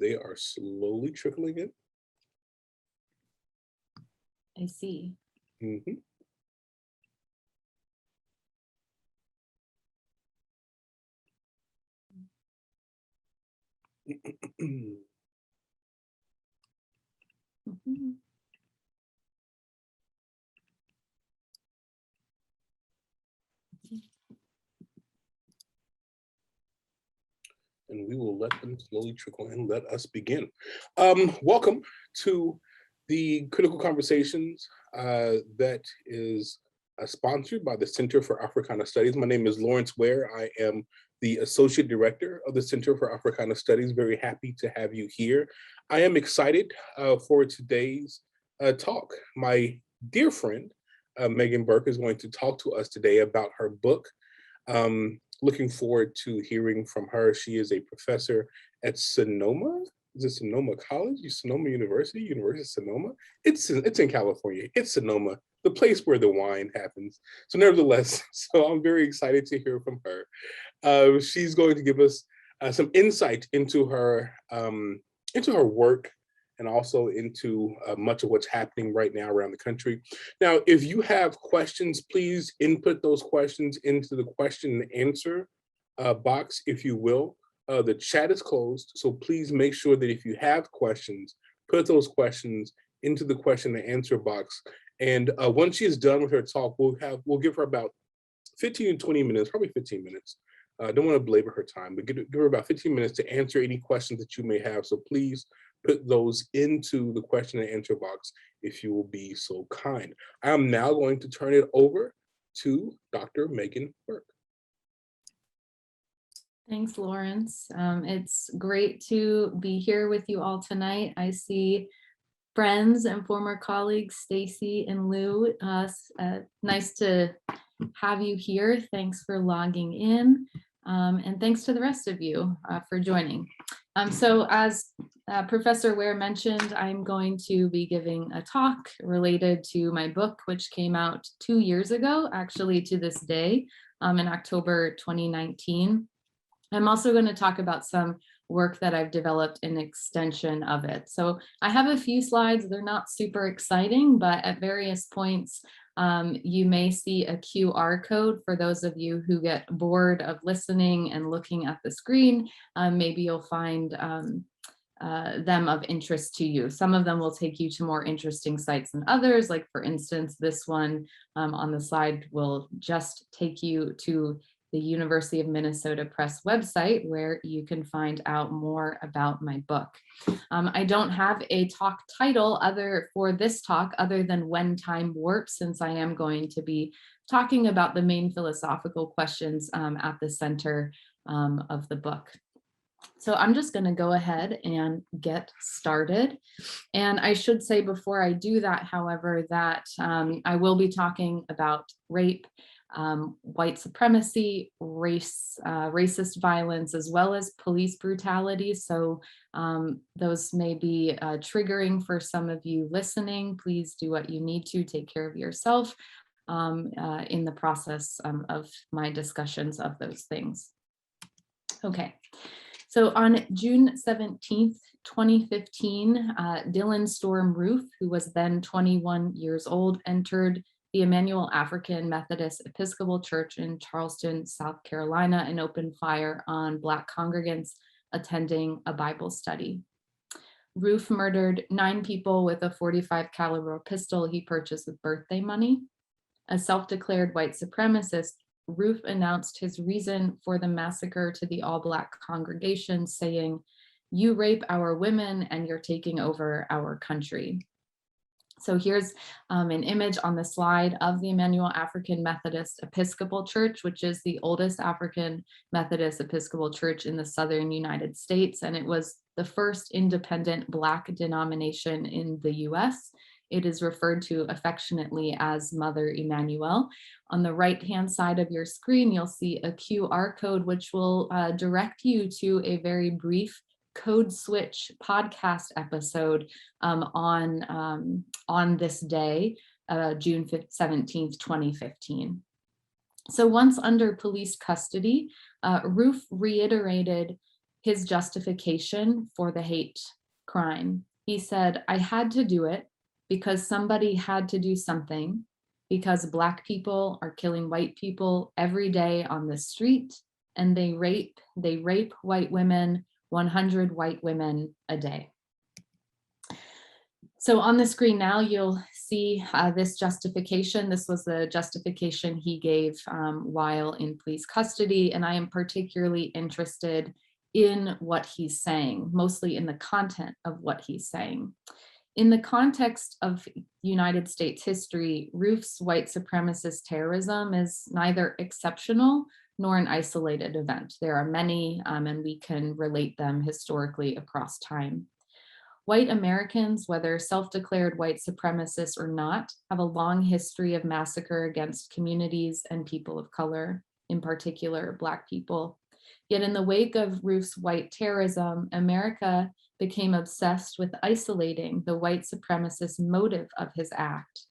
They are slowly trickling in. I see. Mm-hmm. Mhm. And we will let them slowly trickle in. Let us begin. Welcome to the Critical Conversations that is sponsored by the Center for Africana Studies. My name is Lawrence Ware. I am the Associate Director of the Center for Africana Studies. Very happy to have you here. I am excited for today's talk. My dear friend, Megan Burke, is going to talk to us today about her book. Looking forward to hearing from her. She is a professor at Sonoma. Is it Sonoma College? Sonoma University? University of Sonoma? It's in California. It's Sonoma, the place where the wine happens. So nevertheless, so I'm very excited to hear from her. She's going to give us some insight into her work and also into much of what's happening right now around the country. Now, if you have questions, please input those questions into the question and answer box, if you will. The chat is closed, so please make sure that if you have questions, put those questions into the question and answer box. And once she is done with her talk, we'll give her about 15 to 20 minutes, probably 15 minutes. I don't want to belabor her time, but give her about 15 minutes to answer any questions that you may have. So please put those into the question and answer box if you will be so kind. I am now going to turn it over to Dr. Megan Burke. Thanks, Lawrence. It's great to be here with you all tonight. I see friends and former colleagues, Stacy and Lou. Nice to have you here. Thanks for logging in. And thanks to the rest of you for joining. So as Professor Ware mentioned, I'm going to be giving a talk related to my book, which came out 2 years ago, actually to this day, in October 2019. I'm also going to talk about some work that I've developed in extension of it. So I have a few slides. They're not super exciting, but at various points, you may see a QR code for those of you who get bored of listening and looking at the screen. Maybe you'll find them of interest to you. Some of them will take you to more interesting sites than others. Like for instance, this one on the slide will just take you to the University of Minnesota Press website, where you can find out more about my book. I don't have a talk title for this talk other than When Time Warps, since I am going to be talking about the main philosophical questions at the center of the book. So I'm just going to go ahead and get started. And I should say before I do that, however, that I will be talking about rape, white supremacy, racist violence, as well as police brutality. So those may be triggering for some of you listening. Please do what you need to take care of yourself in the process of my discussions of those things. Okay. So on June 17th, 2015, Dylan Storm Roof, who was then 21 years old, entered the Emmanuel African Methodist Episcopal Church in Charleston, South Carolina, and opened fire on Black congregants attending a Bible study. Roof murdered 9 people with a .45 caliber pistol he purchased with birthday money. A self-declared white supremacist, Roof announced his reason for the massacre to the all-Black congregation, saying, "You rape our women and you're taking over our country." So here's an image on the slide of the Emmanuel African Methodist Episcopal Church, which is the oldest African Methodist Episcopal Church in the southern United States, and it was the first independent Black denomination in the US. It is referred to affectionately as Mother Emmanuel. On the right-hand side of your screen, you'll see a QR code, which will direct you to a very brief Code Switch podcast episode on this day, June 17th, 2015. So once under police custody, Roof reiterated his justification for the hate crime. He said, "I had to do it because somebody had to do something, because Black people are killing white people every day on the street, and they rape white women, 100 white women a day." So on the screen now, you'll see this justification. This was the justification he gave while in police custody, and I am particularly interested in what he's saying, mostly in the content of what he's saying. In the context of United States history, Roof's white supremacist terrorism is neither exceptional nor an isolated event. There are many, and we can relate them historically across time. White Americans, whether self-declared white supremacists or not, have a long history of massacre against communities and people of color, in particular Black people. Yet in the wake of Roof's white terrorism, America became obsessed with isolating the white supremacist motive of his act.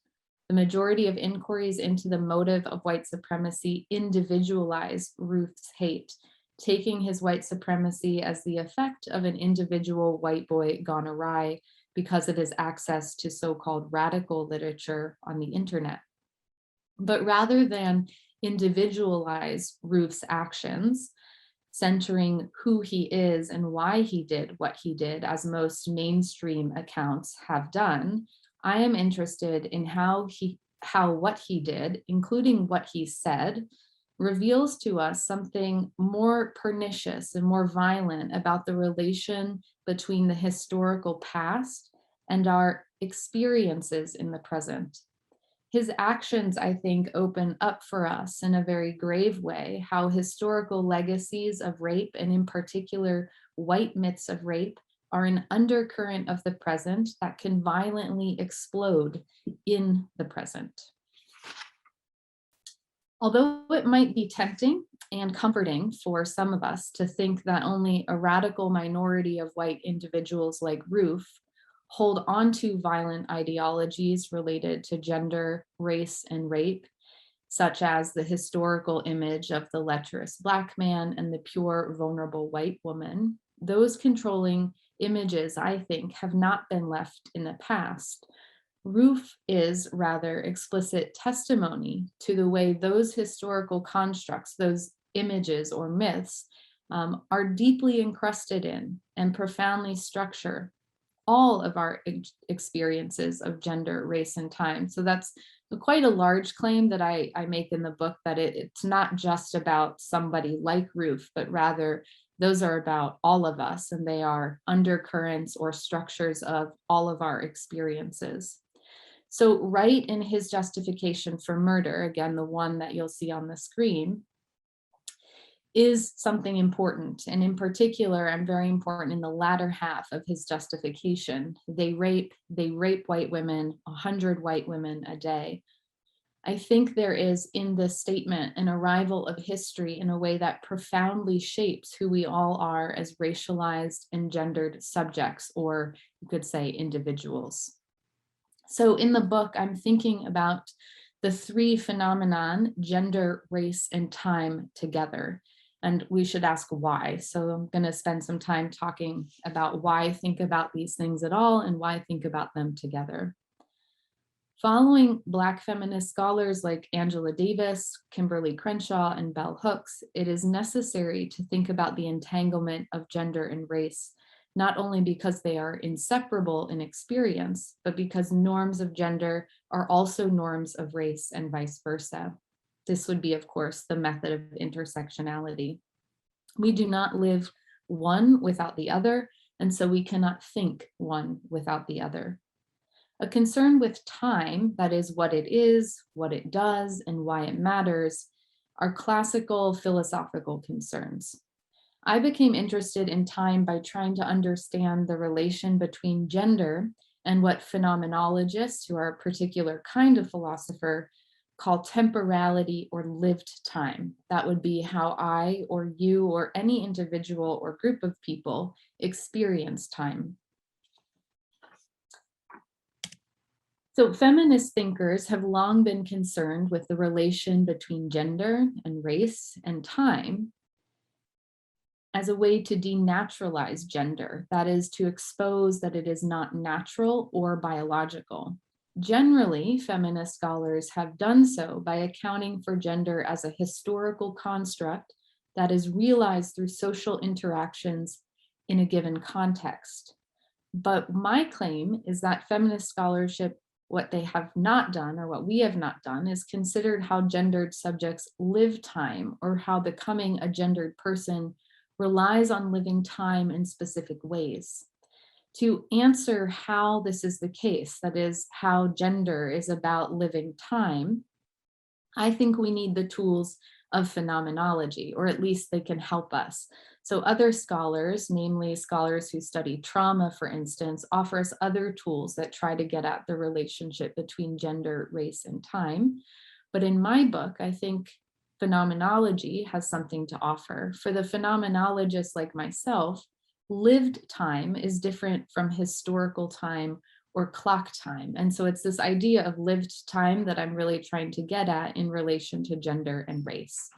The majority of inquiries into the motive of white supremacy individualize Roof's hate, taking his white supremacy as the effect of an individual white boy gone awry because of his access to so-called radical literature on the internet. But rather than individualize Roof's actions, centering who he is and why he did what he did, as most mainstream accounts have done, I am interested in how what he did, including what he said, reveals to us something more pernicious and more violent about the relation between the historical past and our experiences in the present. His actions, I think, open up for us in a very grave way how historical legacies of rape, and in particular, white myths of rape, are an undercurrent of the present that can violently explode in the present. Although it might be tempting and comforting for some of us to think that only a radical minority of white individuals like Roof hold on to violent ideologies related to gender, race, and rape, such as the historical image of the lecherous Black man and the pure, vulnerable white woman, those controlling images, I think, have not been left in the past. Roof is rather explicit testimony to the way those historical constructs, those images or myths, are deeply encrusted in and profoundly structure all of our experiences of gender, race, and time. So that's quite a large claim that I make in the book, that it's not just about somebody like Roof, but rather those are about all of us, and they are undercurrents or structures of all of our experiences. So right in his justification for murder, again, the one that you'll see on the screen, is something important. And in particular, and very important in the latter half of his justification, they rape white women, 100 white women a day. I think there is in this statement an arrival of history in a way that profoundly shapes who we all are as racialized and gendered subjects, or you could say individuals. So in the book, I'm thinking about the three phenomenon, gender, race, and time together. And we should ask why. So I'm going to spend some time talking about why I think about these things at all and why I think about them together. Following Black feminist scholars like Angela Davis, Kimberly Crenshaw, and Bell Hooks, it is necessary to think about the entanglement of gender and race, not only because they are inseparable in experience, but because norms of gender are also norms of race and vice versa. This would be, of course, the method of intersectionality. We do not live one without the other, and so we cannot think one without the other. A concern with time, that is what it is, what it does, and why it matters, are classical philosophical concerns. I became interested in time by trying to understand the relation between gender and what phenomenologists, who are a particular kind of philosopher, call temporality or lived time. That would be how I or you or any individual or group of people experience time. So feminist thinkers have long been concerned with the relation between gender and race and time. as a way to denaturalize gender, that is, to expose that it is not natural or biological. Generally, feminist scholars have done so by accounting for gender as a historical construct that is realized through social interactions in a given context. But my claim is that feminist scholarship, what they have not done, or what we have not done, is considered how gendered subjects live time, or how becoming a gendered person relies on living time in specific ways. To answer how this is the case, that is, how gender is about living time, I think we need the tools of phenomenology, or at least they can help us. So other scholars, namely scholars who study trauma, for instance, offer us other tools that try to get at the relationship between gender, race, and time. But in my book, I think phenomenology has something to offer. For the phenomenologist like myself, lived time is different from historical time or clock time. And so it's this idea of lived time that I'm really trying to get at in relation to gender and race.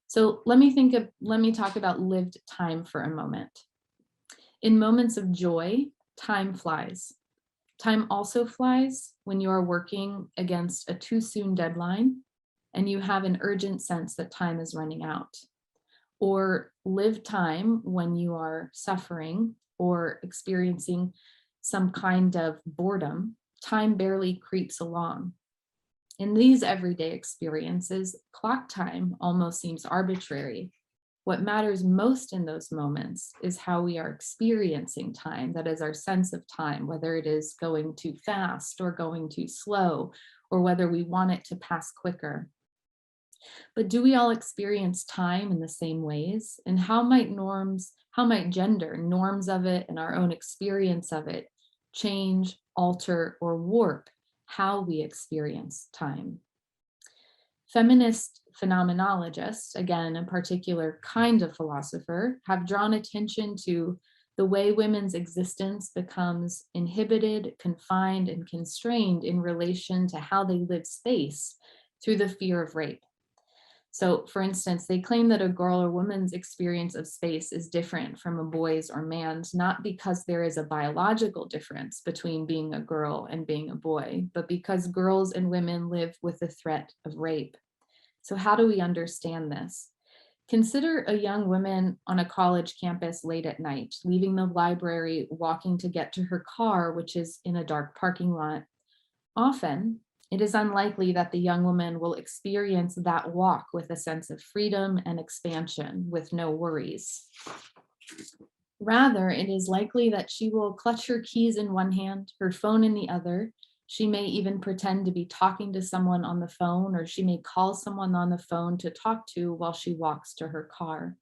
So let me talk about lived time for a moment. In moments of joy, time flies. Time also flies when you are working against a too soon deadline and you have an urgent sense that time is running out. Or live time when you are suffering or experiencing some kind of boredom. Time barely creeps along. In these everyday experiences, clock time almost seems arbitrary. What matters most in those moments is how we are experiencing time, that is, our sense of time, whether it is going too fast or going too slow, or whether we want it to pass quicker. But do we all experience time in the same ways? And how might gender, norms of it, and our own experience of it change, alter, or warp how we experience time? Feminist phenomenologists, again, a particular kind of philosopher, have drawn attention to the way women's existence becomes inhibited, confined, and constrained in relation to how they live space through the fear of rape. So, for instance, they claim that a girl or woman's experience of space is different from a boy's or man's, not because there is a biological difference between being a girl and being a boy, but because girls and women live with the threat of rape. So how do we understand this? Consider a young woman on a college campus late at night, leaving the library, walking to get to her car, which is in a dark parking lot. Often, it is unlikely that the young woman will experience that walk with a sense of freedom and expansion with no worries. Rather, it is likely that she will clutch her keys in one hand, her phone in the other. She may even pretend to be talking to someone on the phone, or she may call someone on the phone to talk to while she walks to her car.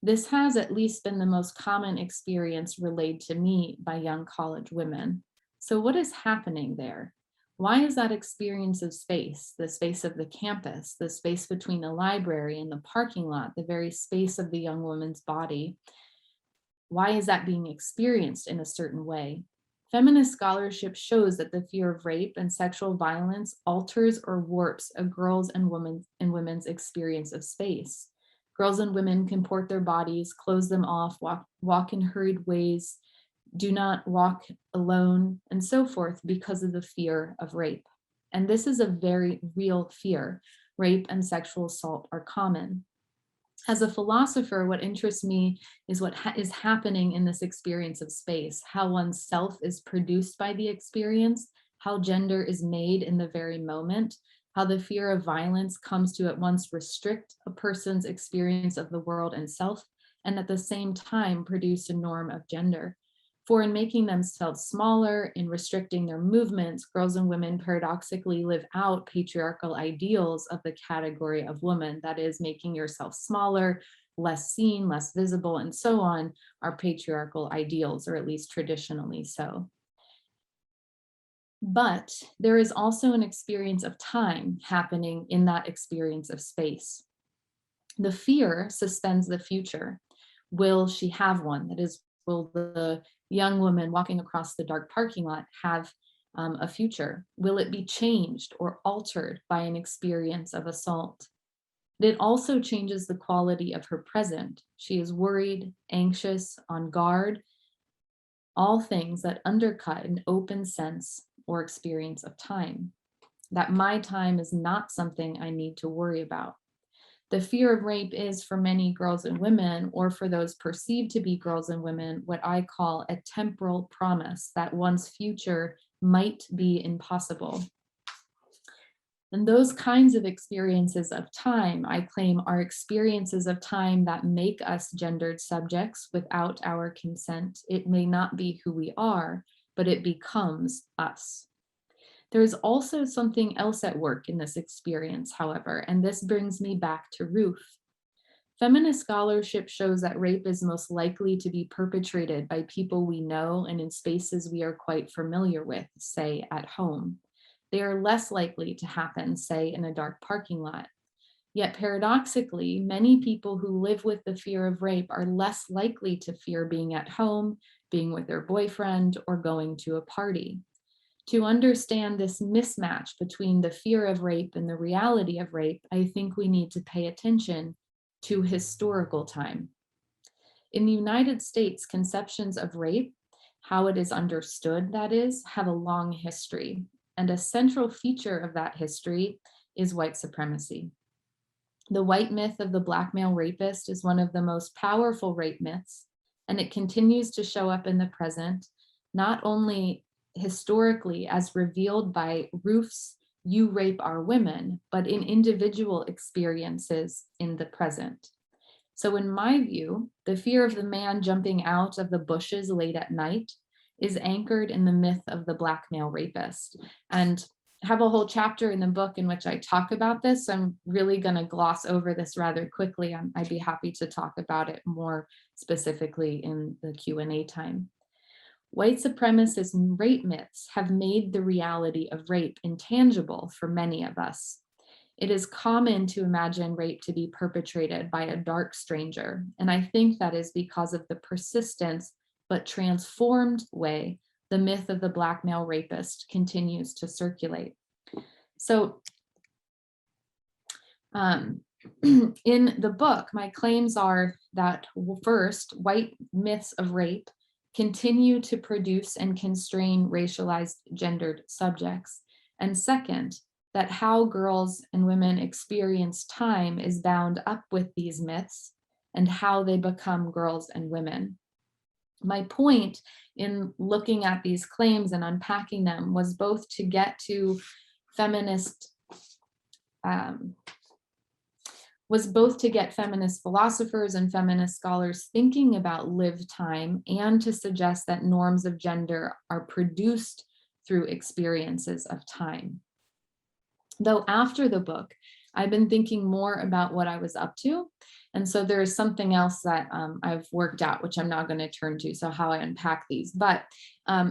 This has at least been the most common experience relayed to me by young college women. So what is happening there? Why is that experience of space, the space of the campus, the space between the library and the parking lot, the very space of the young woman's body, why is that being experienced in a certain way? Feminist scholarship shows that the fear of rape and sexual violence alters or warps a girl's and women's experience of space. Girls and women comport their bodies, close them off, walk in hurried ways, do not walk alone, and so forth because of the fear of rape. And this is a very real fear. Rape and sexual assault are common. As a philosopher, what interests me is what is happening in this experience of space, how one's self is produced by the experience, how gender is made in the very moment, how the fear of violence comes to at once restrict a person's experience of the world and self, and at the same time produce a norm of gender. For in making themselves smaller, in restricting their movements, girls and women paradoxically live out patriarchal ideals of the category of woman, that is, making yourself smaller, less seen, less visible, and so on, are patriarchal ideals, or at least traditionally so. But there is also an experience of time happening in that experience of space. The fear suspends the future. Will she have one? That is, will the young woman walking across the dark parking lot have a future? Will it be changed or altered by an experience of assault? It also changes the quality of her present. She is worried, anxious, on guard, all things that undercut an open sense or experience of time, that my time is not something I need to worry about. The fear of rape is for many girls and women, or for those perceived to be girls and women, what I call a temporal promise that one's future might be impossible. And those kinds of experiences of time, I claim, are experiences of time that make us gendered subjects without our consent. It may not be who we are, but it becomes us. There is also something else at work in this experience, however, and this brings me back to Ruth. Feminist scholarship shows that rape is most likely to be perpetrated by people we know and in spaces we are quite familiar with, say at home. They are less likely to happen, say, in a dark parking lot. Yet paradoxically, many people who live with the fear of rape are less likely to fear being at home, being with their boyfriend, or going to a party. To understand this mismatch between the fear of rape and the reality of rape, I think we need to pay attention to historical time. In the United States, conceptions of rape, how it is understood, that is, have a long history. And a central feature of that history is white supremacy. The white myth of the Black male rapist is one of the most powerful rape myths, and it continues to show up in the present, not only historically as revealed by Ruth's "You rape our women," but in individual experiences in the present. So in my view, the fear of the man jumping out of the bushes late at night is anchored in the myth of the Black male rapist. And I have a whole chapter in the book in which I talk about this. So I'm really going to gloss over this rather quickly. I'd be happy to talk about it more specifically in the Q&A time. White supremacist rape myths have made the reality of rape intangible for many of us. It is common to imagine rape to be perpetrated by a dark stranger, and I think that is because of the persistent but transformed way the myth of the Black male rapist continues to circulate. So in the book, my claims are that first, white myths of rape continue to produce and constrain racialized gendered subjects. And second, that how girls and women experience time is bound up with these myths and how they become girls and women. My point in looking at these claims and unpacking them was both to get to feminist philosophers and feminist scholars thinking about lived time, and to suggest that norms of gender are produced through experiences of time. Though after the book, I've been thinking more about what I was up to. And so there is something else that I've worked out, which I'm not going to turn to, so how I unpack these. But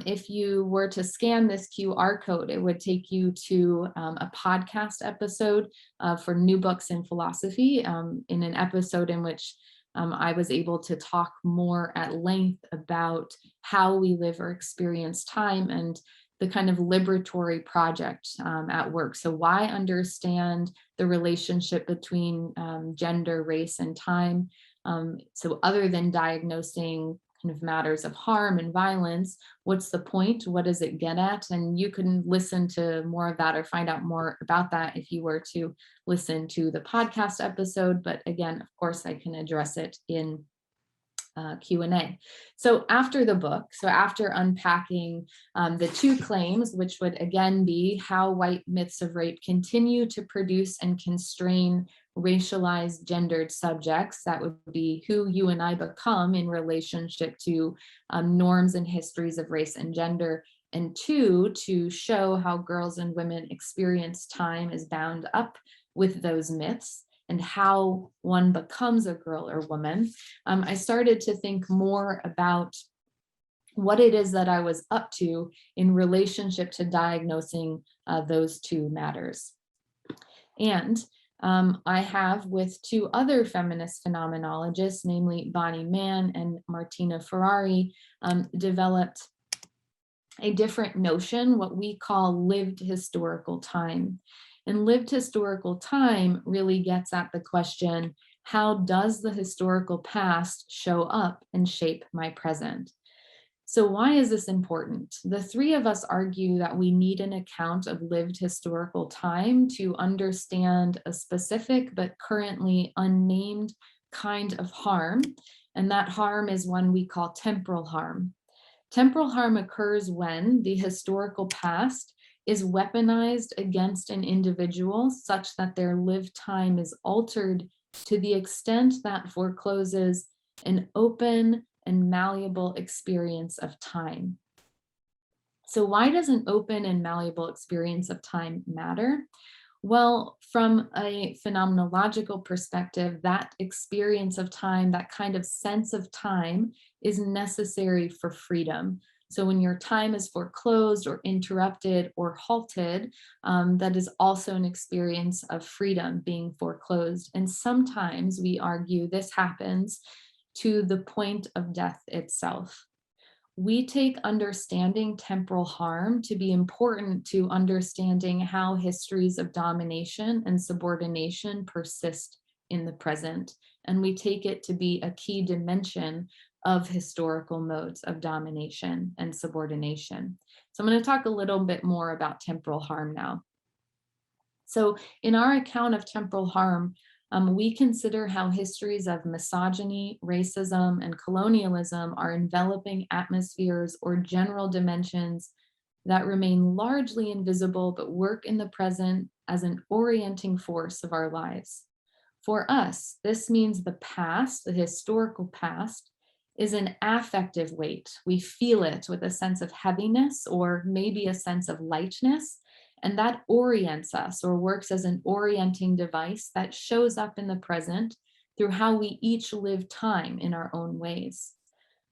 if you were to scan this QR code, it would take you to a podcast episode for New Books in Philosophy, in an episode in which I was able to talk more at length about how we live or experience time and the kind of liberatory project at work. So why understand the relationship between gender, race, and time? So other than diagnosing kind of matters of harm and violence, what's the point? What does it get at? And you can listen to more of that or find out more about that if you were to listen to the podcast episode. But again, of course, I can address it in Q&A. So after the book, so after unpacking the two claims, which would again be how white myths of rape continue to produce and constrain racialized gendered subjects, that would be who you and I become in relationship to norms and histories of race and gender, and two, to show how girls and women experience time is bound up with those myths and how one becomes a girl or woman, I started to think more about what it is that I was up to in relationship to diagnosing those two matters. And I have, with two other feminist phenomenologists, namely Bonnie Mann and Martina Ferrari, developed a different notion, what we call lived historical time. And lived historical time really gets at the question, how does the historical past show up and shape my present? So why is this important? The three of us argue that we need an account of lived historical time to understand a specific but currently unnamed kind of harm, and that harm is one we call temporal harm. Temporal harm occurs when the historical past is weaponized against an individual such that their lived time is altered to the extent that forecloses an open and malleable experience of time. So why does an open and malleable experience of time matter? Well, from a phenomenological perspective, that experience of time, that kind of sense of time is necessary for freedom. So when your time is foreclosed or interrupted or halted, that is also an experience of freedom being foreclosed. And sometimes we argue this happens to the point of death itself. We take understanding temporal harm to be important to understanding how histories of domination and subordination persist in the present. And we take it to be a key dimension of historical modes of domination and subordination. So I'm going to talk a little bit more about temporal harm now. So in our account of temporal harm, we consider how histories of misogyny, racism, and colonialism are enveloping atmospheres or general dimensions that remain largely invisible but work in the present as an orienting force of our lives. For us, this means the past, the historical past, is an affective weight. We feel it with a sense of heaviness or maybe a sense of lightness. And that orients us or works as an orienting device that shows up in the present through how we each live time in our own ways.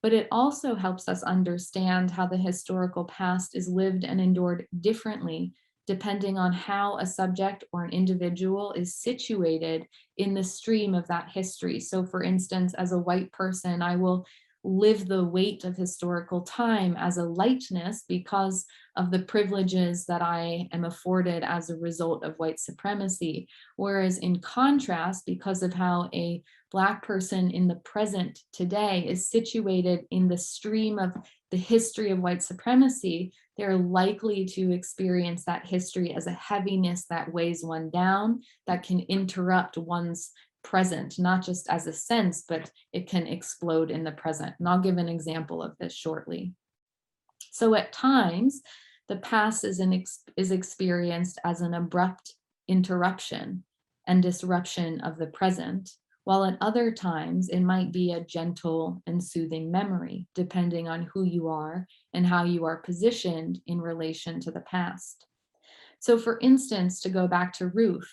But it also helps us understand how the historical past is lived and endured differently depending on how a subject or an individual is situated in the stream of that history. So for instance, as a white person, I will live the weight of historical time as a lightness because of the privileges that I am afforded as a result of white supremacy. Whereas in contrast, because of how a Black person in the present today is situated in the stream of the history of white supremacy, they're likely to experience that history as a heaviness that weighs one down, that can interrupt one's present, not just as a sense, but it can explode in the present. And I'll give an example of this shortly. So at times, the past is experienced as an abrupt interruption and disruption of the present, while at other times it might be a gentle and soothing memory, depending on who you are and how you are positioned in relation to the past. So for instance, to go back to Ruth,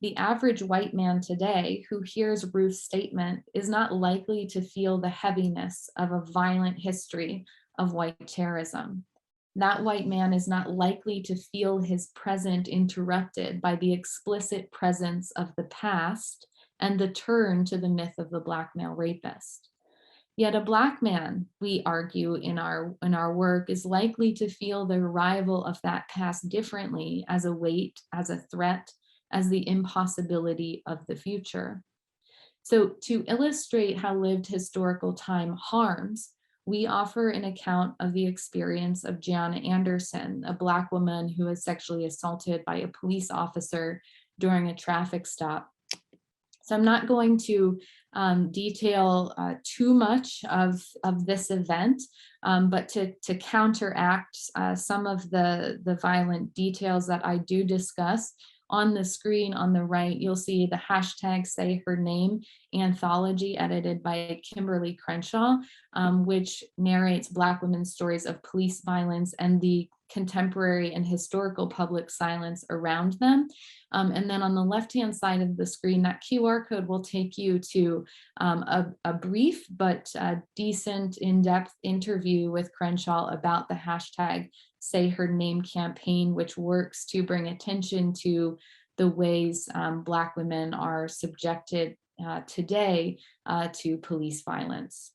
the average white man today who hears Ruth's statement is not likely to feel the heaviness of a violent history of white terrorism. That white man is not likely to feel his present interrupted by the explicit presence of the past and the turn to the myth of the Black male rapist. Yet a Black man, we argue in our work, is likely to feel the arrival of that past differently as a weight, as a threat, as the impossibility of the future. So to illustrate how lived historical time harms, we offer an account of the experience of Gianna Anderson, a Black woman who was sexually assaulted by a police officer during a traffic stop. So I'm not going to detail too much of this event, but to counteract some of the violent details that I do discuss, on the screen on the right, you'll see the hashtag Say Her Name anthology edited by Kimberly Crenshaw, which narrates Black women's stories of police violence and the contemporary and historical public silence around them. And then on the left-hand side of the screen, that QR code will take you to a brief but decent in-depth interview with Crenshaw about the hashtag Say Her Name campaign, which works to bring attention to the ways Black women are subjected today to police violence.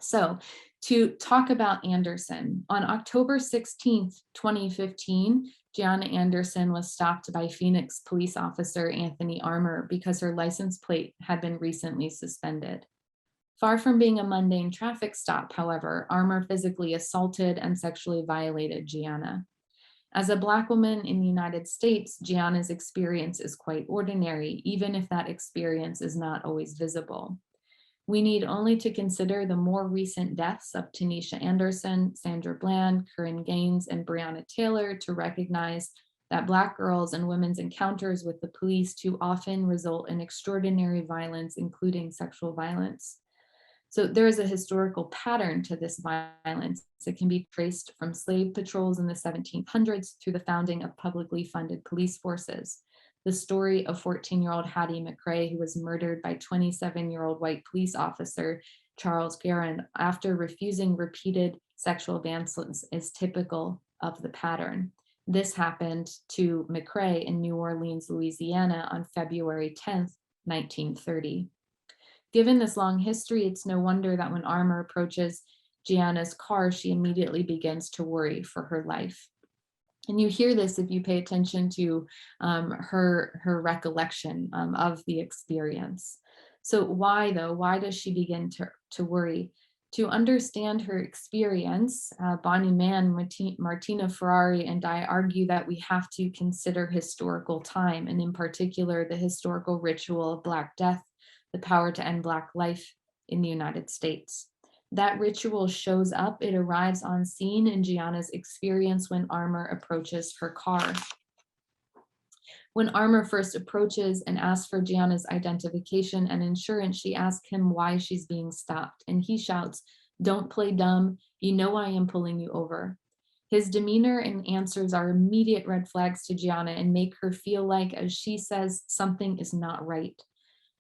So to talk about Anderson. On October 16th, 2015, Gianna Anderson was stopped by Phoenix police officer Anthony Armour because her license plate had been recently suspended. Far from being a mundane traffic stop, however, Armour physically assaulted and sexually violated Gianna. As a Black woman in the United States, Gianna's experience is quite ordinary, even if that experience is not always visible. We need only to consider the more recent deaths of Tanisha Anderson, Sandra Bland, Corinne Gaines, and Breonna Taylor to recognize that Black girls and women's encounters with the police too often result in extraordinary violence, including sexual violence. So there is a historical pattern to this violence. It can be traced from slave patrols in the 1700s through the founding of publicly funded police forces. The story of 14-year-old Hattie McRae, who was murdered by 27-year-old white police officer Charles Guerin after refusing repeated sexual advances, is typical of the pattern. This happened to McRae in New Orleans, Louisiana on February 10th, 1930. Given this long history, it's no wonder that when Armour approaches Gianna's car, she immediately begins to worry for her life. And you hear this if you pay attention to her recollection of the experience. So why though? Why does she begin to worry? To understand her experience, Bonnie Mann, Martina Ferrari, and I argue that we have to consider historical time, and in particular, the historical ritual of Black death, the power to end Black life in the United States. That ritual shows up, it arrives on scene in Gianna's experience when Armour approaches her car. When Armour first approaches and asks for Gianna's identification and insurance, she asks him why she's being stopped, and he shouts, "Don't play dumb, you know I am pulling you over." His demeanor and answers are immediate red flags to Gianna and make her feel like, as she says, something is not right.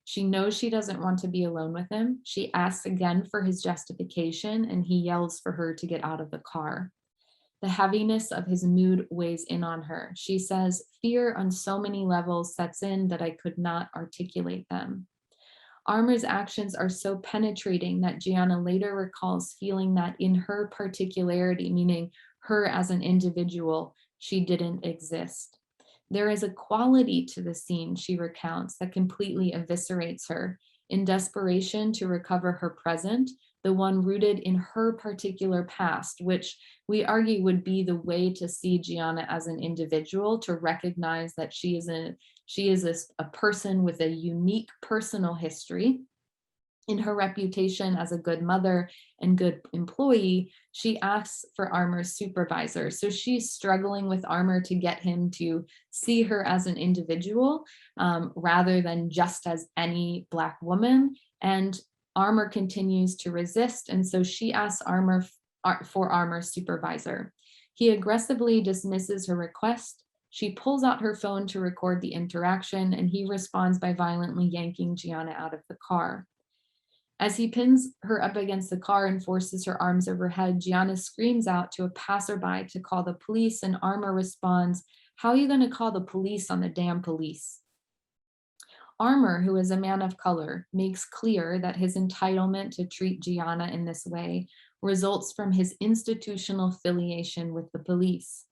She knows she doesn't want to be alone with him. She asks again for his justification, and he yells for her to get out of the car. The heaviness of his mood weighs in on her. She says, "Fear on so many levels sets in that I could not articulate them." Armour's actions are so penetrating that Gianna later recalls feeling that in her particularity, meaning her as an individual, she didn't exist. There is a quality to the scene, she recounts, that completely eviscerates her. In desperation to recover her present, the one rooted in her particular past, which we argue would be the way to see Gianna as an individual, to recognize that she is a person with a unique personal history. In her reputation as a good mother and good employee, she asks for Armour's supervisor. So she's struggling with Armour to get him to see her as an individual rather than just as any Black woman. And Armour continues to resist. And so she asks Armour for Armour's supervisor. He aggressively dismisses her request. She pulls out her phone to record the interaction, and he responds by violently yanking Gianna out of the car. As he pins her up against the car and forces her arms overhead, Gianna screams out to a passerby to call the police, and Armour responds, "How are you going to call the police on the damn police?" Armour, who is a man of color, makes clear that his entitlement to treat Gianna in this way results from his institutional affiliation with the police.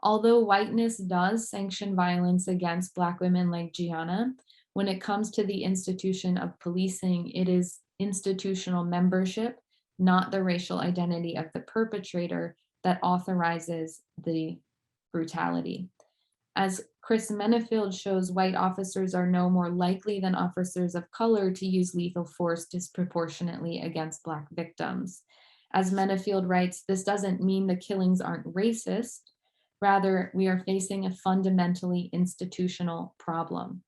Although whiteness does sanction violence against Black women like Gianna, when it comes to the institution of policing, it is institutional membership, not the racial identity of the perpetrator, that authorizes the brutality. As Chris Menefield shows, white officers are no more likely than officers of color to use lethal force disproportionately against Black victims. As Menefield writes, this doesn't mean the killings aren't racist. Rather, we are facing a fundamentally institutional problem.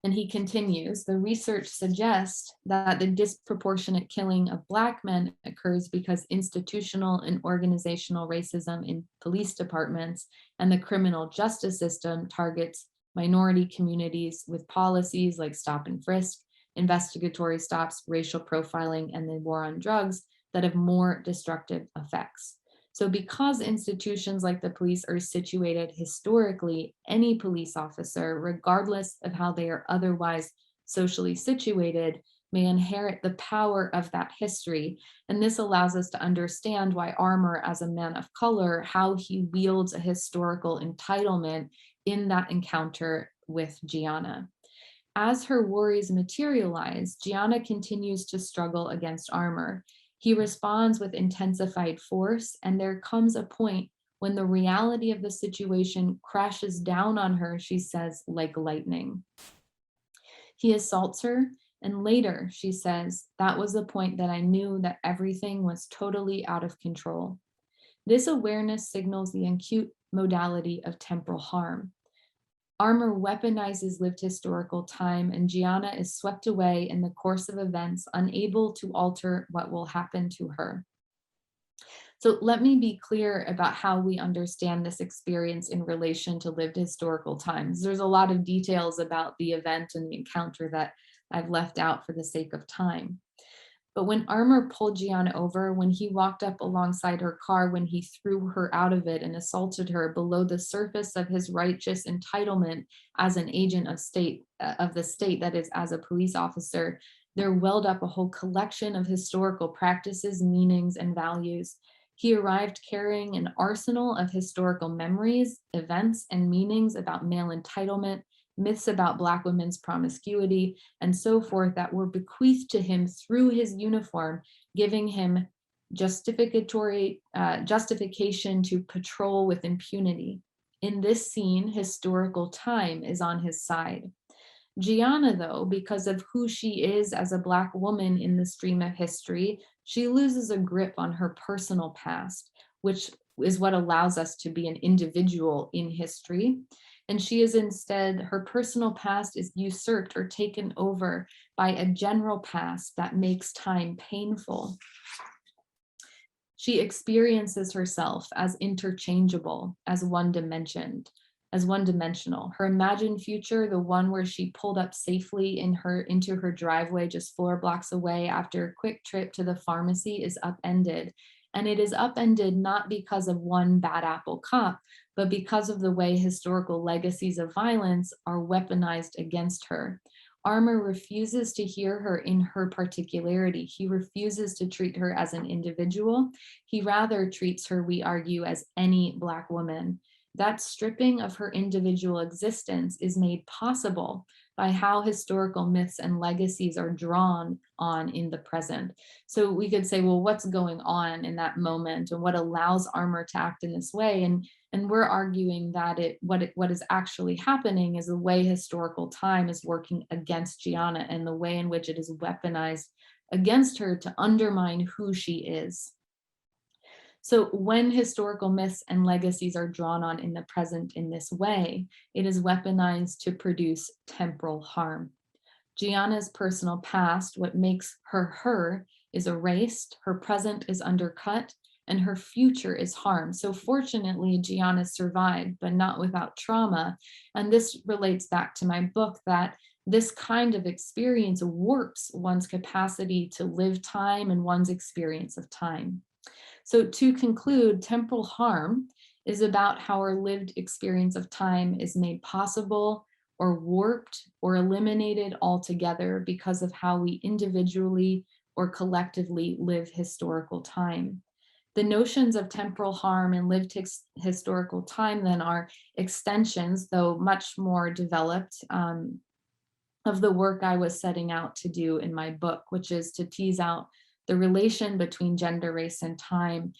And he continues, the research suggests that the disproportionate killing of Black men occurs because institutional and organizational racism in police departments and the criminal justice system targets minority communities with policies like stop and frisk, investigatory stops, racial profiling, and the war on drugs that have more destructive effects. So because institutions like the police are situated historically, any police officer, regardless of how they are otherwise socially situated, may inherit the power of that history. And this allows us to understand why Armour, as a man of color, how he wields a historical entitlement in that encounter with Gianna. As her worries materialize, Gianna continues to struggle against Armour. He responds with intensified force, and there comes a point when the reality of the situation crashes down on her, she says, like lightning. He assaults her, and later she says, that was the point that I knew that everything was totally out of control. This awareness signals the acute modality of temporal harm. Armour weaponizes lived historical time, and Gianna is swept away in the course of events, unable to alter what will happen to her. So let me be clear about how we understand this experience in relation to lived historical times. There's a lot of details about the event and the encounter that I've left out for the sake of time. But when Armour pulled Gianna over, when he walked up alongside her car, when he threw her out of it and assaulted her below the surface of his righteous entitlement as an agent of the state, that is, as a police officer, there welled up a whole collection of historical practices, meanings, and values. He arrived carrying an arsenal of historical memories, events, and meanings about male entitlement, myths about Black women's promiscuity, and so forth that were bequeathed to him through his uniform, giving him justification to patrol with impunity. In this scene, historical time is on his side. Gianna, though, because of who she is as a Black woman in the stream of history, she loses a grip on her personal past, which is what allows us to be an individual in history. And she is instead, her personal past is usurped or taken over by a general past that makes time painful. She experiences herself as interchangeable, as one-dimensional. Her imagined future, the one where she pulled up safely into her driveway just 4 blocks away after a quick trip to the pharmacy, is upended. And it is upended not because of one bad apple cop, but because of the way historical legacies of violence are weaponized against her. Armour refuses to hear her in her particularity. He refuses to treat her as an individual. He rather treats her, we argue, as any Black woman. That stripping of her individual existence is made possible by how historical myths and legacies are drawn on in the present. So we could say, well, what's going on in that moment and what allows Armour to act in this way? And we're arguing that what is actually happening is the way historical time is working against Gianna and the way in which it is weaponized against her to undermine who she is. So when historical myths and legacies are drawn on in the present in this way, it is weaponized to produce temporal harm. Gianna's personal past, what makes her her, is erased, her present is undercut, and her future is harmed. So fortunately, Gianna survived, but not without trauma. And this relates back to my book that this kind of experience warps one's capacity to live time and one's experience of time. So to conclude, temporal harm is about how our lived experience of time is made possible or warped or eliminated altogether because of how we individually or collectively live historical time. The notions of temporal harm and lived historical time then are extensions, though much more developed, of the work I was setting out to do in my book, which is to tease out the relation between gender, race, and time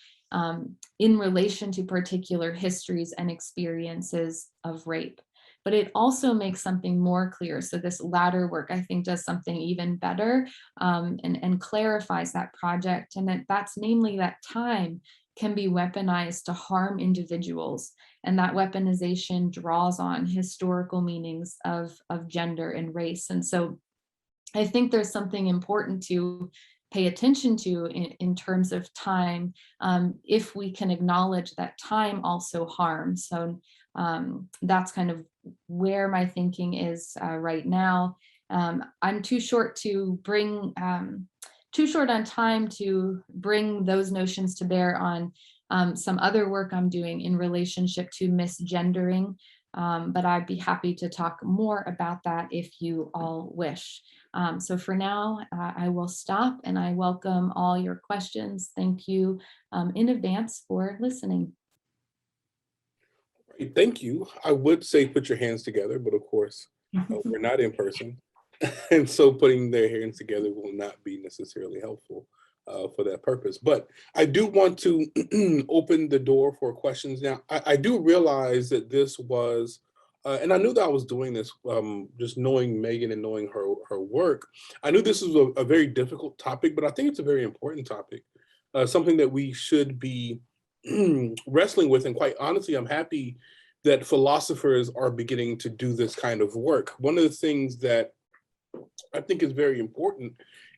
in relation to particular histories and experiences of rape. But it also makes something more clear. So this latter work, I think, does something even better and clarifies that project. And that's namely that time can be weaponized to harm individuals. And that weaponization draws on historical meanings of gender and race. And so I think there's something important to pay attention to in terms of time, if we can acknowledge that time also harms. So that's kind of where my thinking is right now. I'm too short on time to bring those notions to bear on some other work I'm doing in relationship to misgendering. but I'd be happy to talk more about that if you all wish. So for now, I will stop and I welcome all your questions. Thank you in advance for listening. Thank you. I would say put your hands together, but of course, we're not in person. And so putting their hands together will not be necessarily helpful for that purpose. But I do want to open the door for questions now. I do realize that this was, and I knew that I was doing this, just knowing Megan and knowing her work. I knew this was a very difficult topic, but I think it's a very important topic, something that we should be wrestling with. And quite honestly, I'm happy that philosophers are beginning to do this kind of work. One of the things that I think is very important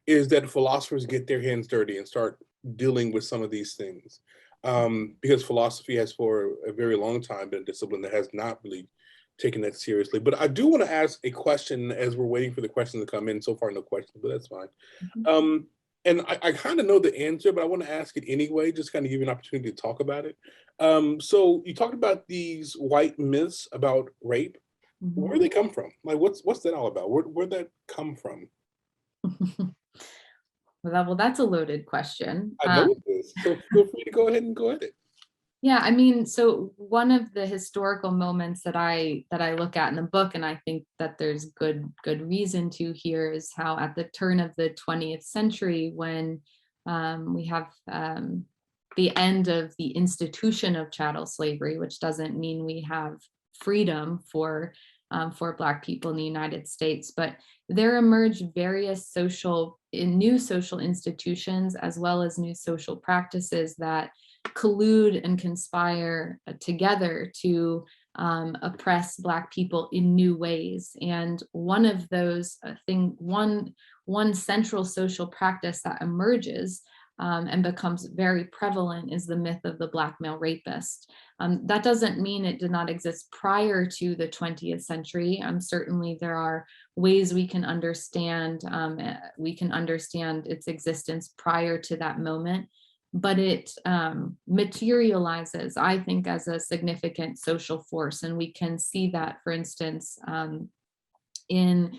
is that philosophers get their hands dirty and start dealing with some of these things. Because philosophy has for a very long time been a discipline that has not really taken that seriously. But I do want to ask a question as we're waiting for the questions to come in. So far, no questions, but that's fine. And I kind of know the answer, but I want to ask it anyway, just kind of give you an opportunity to talk about it. So you talked about these white myths about rape. Where do they come from? Like, what's that all about? Where'd that come from? Well, that's a loaded question. I know it is. So feel free to go ahead and go at it. Yeah, I mean, so one of the historical moments that I look at in the book, and I think that there's good reason to here, is how at the turn of the 20th century, when we have the end of the institution of chattel slavery, which doesn't mean we have freedom for Black people in the United States, but there emerged various new social institutions as well as new social practices that collude and conspire together to oppress Black people in new ways. And one of those one central social practice that emerges and becomes very prevalent is the myth of the Black male rapist. That doesn't mean it did not exist prior to the 20th century. Certainly there are ways we can understand its existence prior to that moment, but it materializes, I think, as a significant social force. And we can see that, for instance, in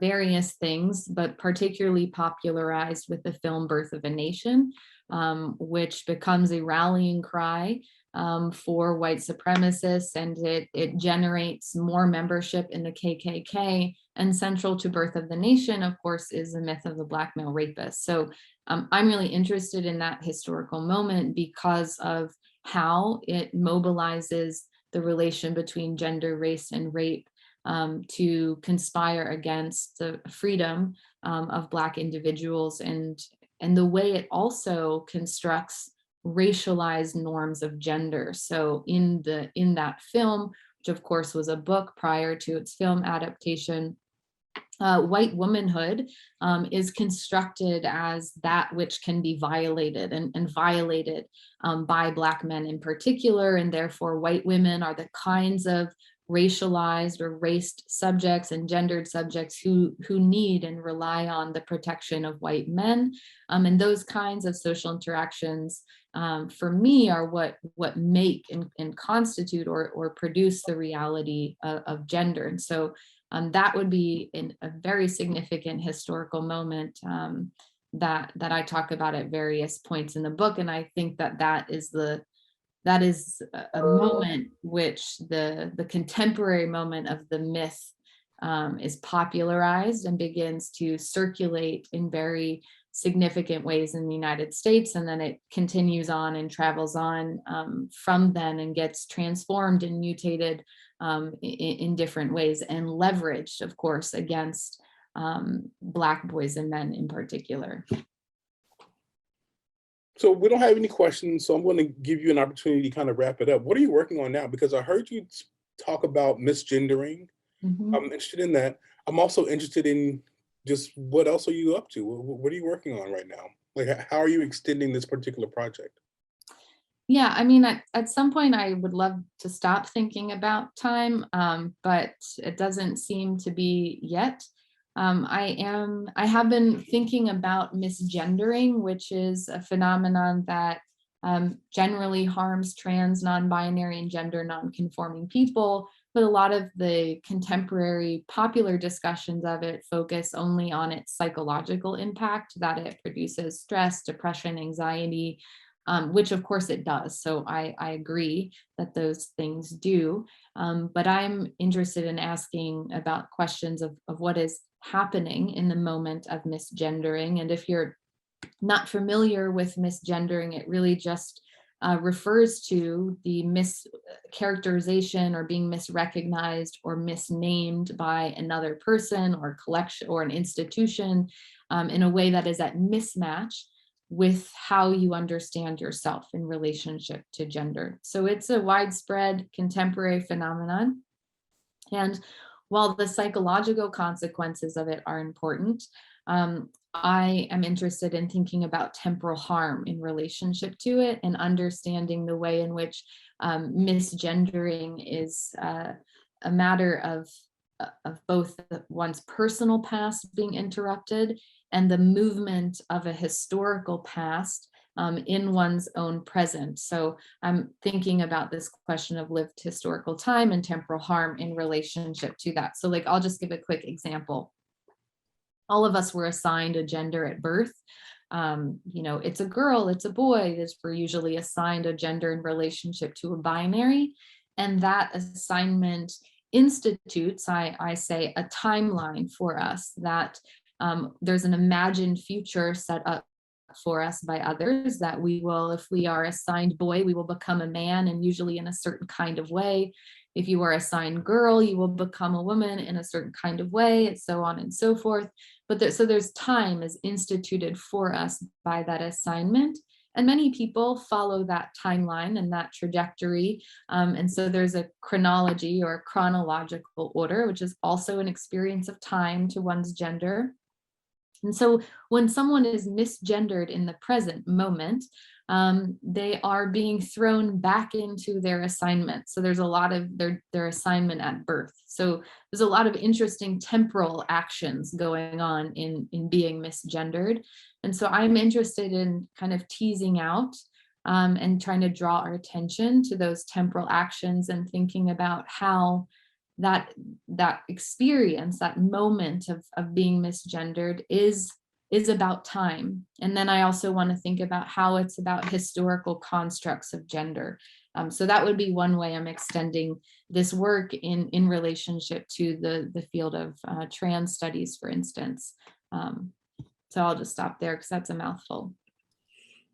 various things, but particularly popularized with the film Birth of a Nation, which becomes a rallying cry for white supremacists, and it generates more membership in the KKK. And central to Birth of the Nation, of course, is the myth of the Black male rapist. So I'm really interested in that historical moment because of how it mobilizes the relation between gender, race, and rape to conspire against the freedom of Black individuals, and the way it also constructs racialized norms of gender. So in that film, which of course was a book prior to its film adaptation, white womanhood is constructed as that which can be violated and violated by Black men in particular, and therefore white women are the kinds of racialized or raced subjects and gendered subjects who need and rely on the protection of white men. And those kinds of social interactions, for me, are what make and constitute or produce the reality of gender. And so that would be a very significant historical moment that I talk about at various points in the book. And I think that is a moment which the contemporary moment of the myth is popularized and begins to circulate in very significant ways in the United States. And then it continues on and travels on from then and gets transformed and mutated in different ways and leveraged, of course, against Black boys and men in particular. So we don't have any questions, so I'm going to give you an opportunity to kind of wrap it up. What are you working on now? Because I heard you talk about misgendering. I'm interested in that. I'm also interested in just what else are you up to? What are you working on right now? Like, how are you extending this particular project? Yeah, I mean, at some point I would love to stop thinking about time, but it doesn't seem to be yet. I have been thinking about misgendering, which is a phenomenon that generally harms trans, non-binary, and gender non-conforming people, but a lot of the contemporary popular discussions of it focus only on its psychological impact, that it produces stress, depression, anxiety, which of course it does. So I agree that those things do. But I'm interested in asking about questions of what is happening in the moment of misgendering. And if you're not familiar with misgendering, it really just refers to the mischaracterization or being misrecognized or misnamed by another person or collection or an institution in a way that is at mismatch with how you understand yourself in relationship to gender. So it's a widespread contemporary phenomenon. And while the psychological consequences of it are important, I am interested in thinking about temporal harm in relationship to it and understanding the way in which misgendering is a matter of both one's personal past being interrupted and the movement of a historical past in one's own present. So I'm thinking about this question of lived historical time and temporal harm in relationship to that. So like, I'll just give a quick example. All of us were assigned a gender at birth. It's a girl, it's a boy. We're usually assigned a gender in relationship to a binary. And that assignment institutes, I say, a timeline for us that there's an imagined future set up for us by others that we will, if we are assigned boy, we will become a man and usually in a certain kind of way. If you are assigned girl, you will become a woman in a certain kind of way, and so on and so forth. But so there's time is instituted for us by that assignment. And many people follow that timeline and that trajectory. And so there's a chronology or a chronological order, which is also an experience of time to one's gender. And so when someone is misgendered in the present moment, they are being thrown back into their assignment. So there's a lot of their assignment at birth. So there's a lot of interesting temporal actions going on in being misgendered. And so I'm interested in kind of teasing out and trying to draw our attention to those temporal actions and thinking about how that experience, that moment of being misgendered is about time. And then I also want to think about how it's about historical constructs of gender. So that would be one way I'm extending this work in relationship to the field of trans studies, for instance. So I'll just stop there because that's a mouthful.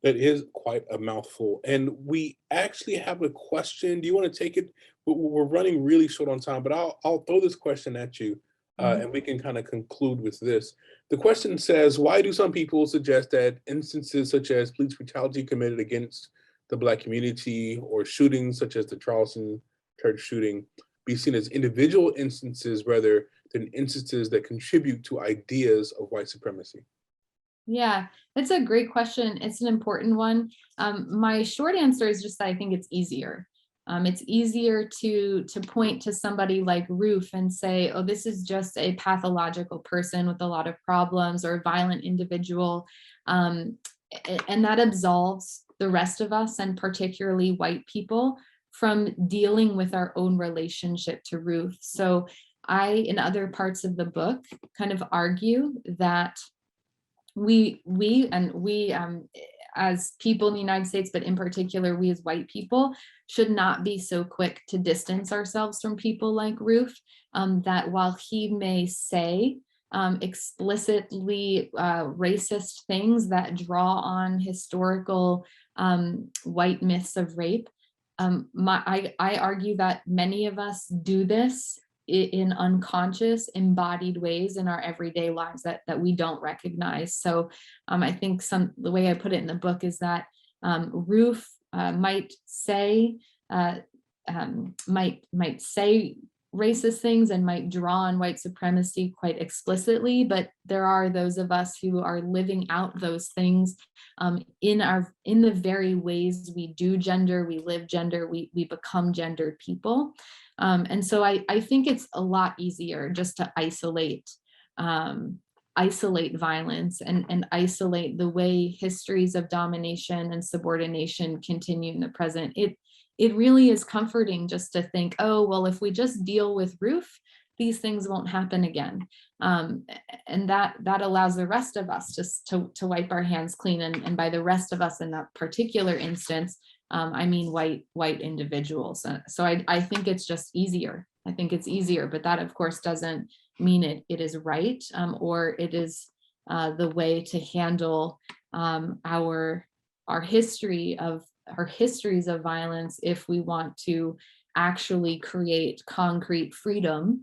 That is quite a mouthful. And we actually have a question. Do you want to take it? We're running really short on time, but I'll throw this question at you and we can kind of conclude with this. The question says, why do some people suggest that instances such as police brutality committed against the Black community or shootings such as the Charleston church shooting be seen as individual instances rather than instances that contribute to ideas of white supremacy? Yeah, that's a great question. It's an important one. My short answer is just that I think it's easier. It's easier to point to somebody like Ruth and say, oh, this is just a pathological person with a lot of problems or a violent individual. And that absolves the rest of us, and particularly white people, from dealing with our own relationship to Ruth. So I, in other parts of the book, kind of argue that we as people in the United States, but in particular, we as white people, should not be so quick to distance ourselves from people like Ruth, that while he may say explicitly racist things that draw on historical white myths of rape, I argue that many of us do this in unconscious, embodied ways in our everyday lives that we don't recognize. So I think the way I put it in the book is that Ruth might say racist things and might draw on white supremacy quite explicitly, but there are those of us who are living out those things in the very ways we do gender, we live gender, we become gendered people. And so I think it's a lot easier just to isolate isolate violence and isolate the way histories of domination and subordination continue in the present. It really is comforting just to think, oh, well, if we just deal with Ruth, these things won't happen again. And that allows the rest of us just to wipe our hands clean. And by the rest of us in that particular instance, I mean white individuals. So I think it's just easier. I think it's easier, but that of course doesn't mean it is right, or it is the way to handle our histories of violence if we want to actually create concrete freedom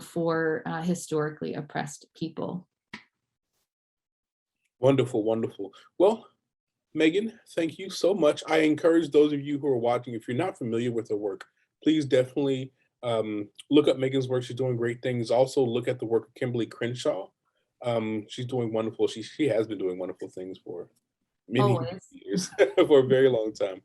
for historically oppressed people. Wonderful, wonderful. Well, Megan, thank you so much. I encourage those of you who are watching, if you're not familiar with her work, please definitely look up Megan's work. She's doing great things. Also look at the work of Kimberly Crenshaw. She's doing wonderful. She has been doing wonderful things for many years, for a very long time.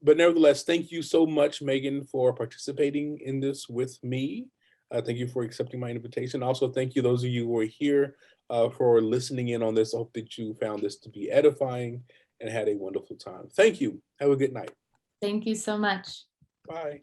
But nevertheless, thank you so much, Megan, for participating in this with me. Thank you for accepting my invitation. Also, thank you those of you who are here for listening in on this. I hope that you found this to be edifying and had a wonderful time. Thank you. Have a good night. Thank you so much. Bye.